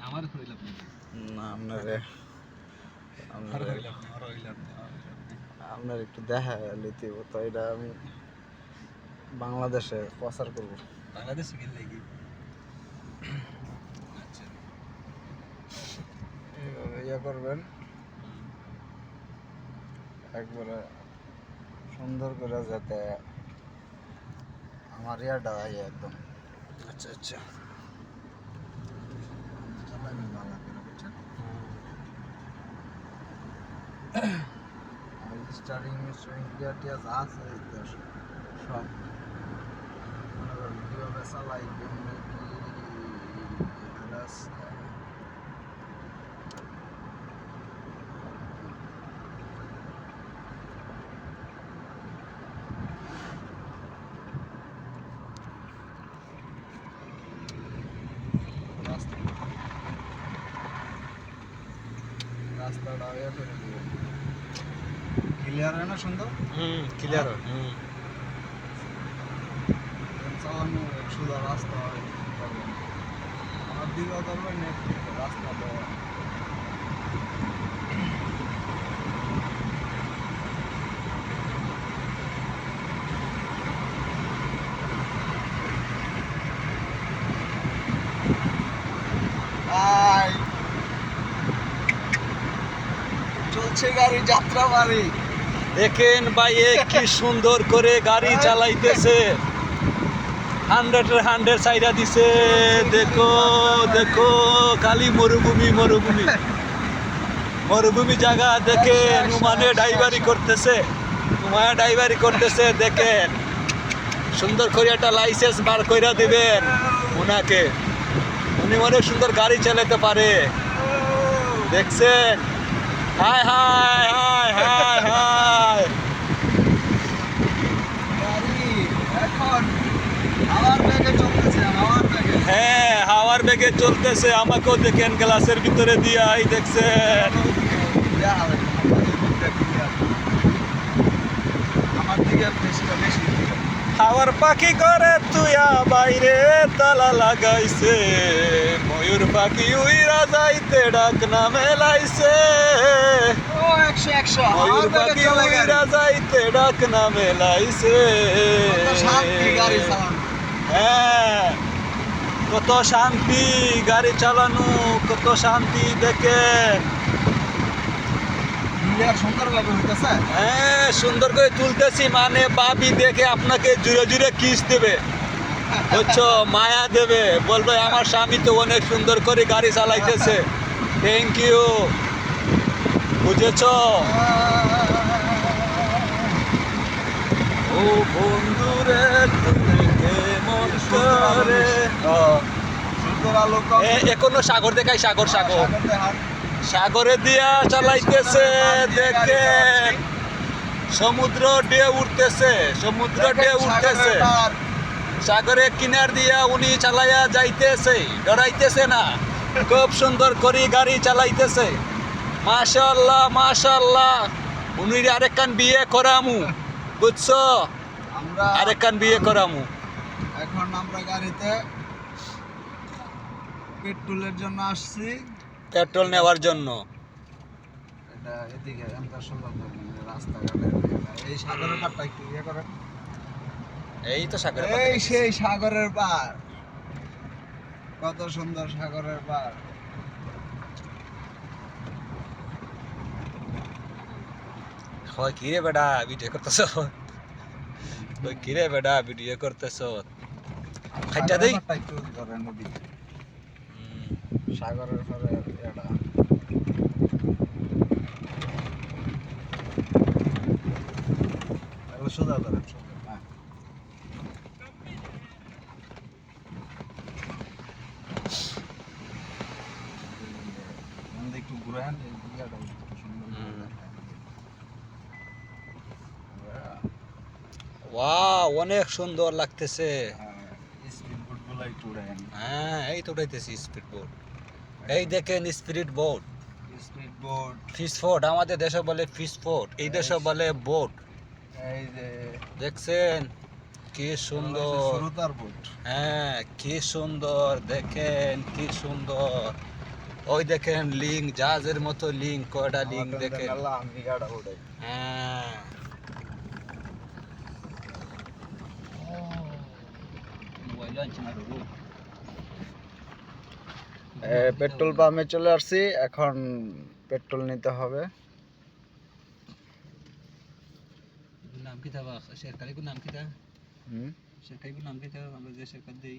আমার হইলাম না আপনারে আপনার একটু দেখা লিতে তো এটা আমি বাংলাদেশে প্রচার করবো। বাংলাদেশে গেলে কি আচ্ছা এইভাবে ইয়ে করবেন একবারে সুন্দর করে যাতে আমার ইয়াটা হয় একদম। আচ্ছা আচ্ছা স্টারিং গিয়ার টিয়ার যা আছে সব মনে করেন কীভাবে চালাই কেমনে কি রাস্তাটা ইয়ে করে দিবে ক্লিয়ার হয় না সুন্দর। ক্লিয়ার চালানো সোজা রাস্তা করবেন আমার দিকেও ধরবেন রাস্তা তো চলছে গাড়ি যাত্রা বাড়ি। দেখেন ভাই কি সুন্দর করে গাড়ি চালাইতেছে 100 সাইডা দিছে। দেখো দেখো খালি মরুভূমি মরুভূমি মরুভূমি জায়গা দেখেন উমানে ড্রাইভারি করতেছে দেখেন সুন্দর করে একটা লাইসেন্স বার কইরা দিবেন ওনাকে, উনি অনেক সুন্দর গাড়ি চালাতে পারে দেখছেন। হায় হায় হায় হায় হায় গাড়ি এখন হাওয়ার বেগে চলতেছে হ্যাঁ হাওয়ার বেগে চলতেছে। আমাকেও দেখেন গ্লাসের ভিতরে দিয়া এই দেখছেন। আমার দিকে বেশি হাওয়ার পাখি করে তুইয়া বাইরে তালা লাগাইছে, ময়ূর পাখি উইরা যাইতে ডাক না মেলাইছে, ময়ূর পাখি উইরা যাইতে ডাক না মেলাইছে। হ্যাঁ কত শান্তি গাড়ি চালানো, কত শান্তি দেখেন। সুন্দরভাবে হইতেছে। হ্যাঁ সুন্দর করে তুলতেছি মানে বাবি দেখে আপনাকে জুড়ে জুড়ে কিস দেবে বুঝছো, মায়া দেবে, বলবে আমার স্বামী তো অনেক সুন্দর করে গাড়ি চালাইতেছে। থ্যাংক ইউ বুঝেছো। ও বন্ধুরে তুমি কেমন করে এখনো সাগর দেখাই, সাগর সাগর সাগরে দিয়া চালাইতেছে দেখেন। সমুদ্র ঢেউ উঠতেছে, সমুদ্র ঢেউ উঠতেছে, সাগরের কিনার দিয়া উনি চালাইয়া যাইতেছে, ডরাইতেছে না, খুব সুন্দর করে গাড়ি চালাইতেছে। মাশাআল্লাহ মাশাআল্লাহ। উনি আরেকখান বিয়ে করামু বুঝছো, আরেকখান বিয়ে করামু। এখন আমরা গাড়িতে পেট্রোলের জন্য আসছি, পেট্রোল নেওয়ার জন্য। এটা এদিকে রাস্তাঘাটে এই সাগরের পাড়টা একটু ইয়ে করেন। এই তো সাগর, এই সেই সাগরের পার, কত সুন্দর সাগরের পার। হয় কি রে বেটা ভিডিও করতেছ, ওই কি রে বেটা ভিডিও করতেছ। খাইটা দেই একটু ধরেন ওদিকে সাগরের পরে এটা সোজা ধরেন সোজা। একটু ঘুরে আন ওয়াও অনেক সুন্দর লাগতেছে। স্পিড বোট গুলো একটু উড়াই। হ্যাঁ এই তো উঠাইতেছি স্পিড বোট। এই দেখেন speed boat, speed boat fish fort, আমাদের দেশে বলে ফিশ ফোর্ট, এই দেশে বলে বোট। এই যে দেখছেন কি সুন্দর। সুরতার বোট। হ্যাঁ কি সুন্দর দেখেন, কি সুন্দর ওই দেখেন লিঙ্ক, জাহাজের মতো লিঙ্ক, কয়টা লিঙ্ক দেখেন। আমি গাড়া উড়াই। হ্যাঁ পেট্রোল পাম্পে চলে আসছি, এখন পেট্রোল নিতে হবে। নাম কি থাকা শেরকারি নাম কি থা হুম শেরকারি নাম কি থা আমরা যে শেরকার দেই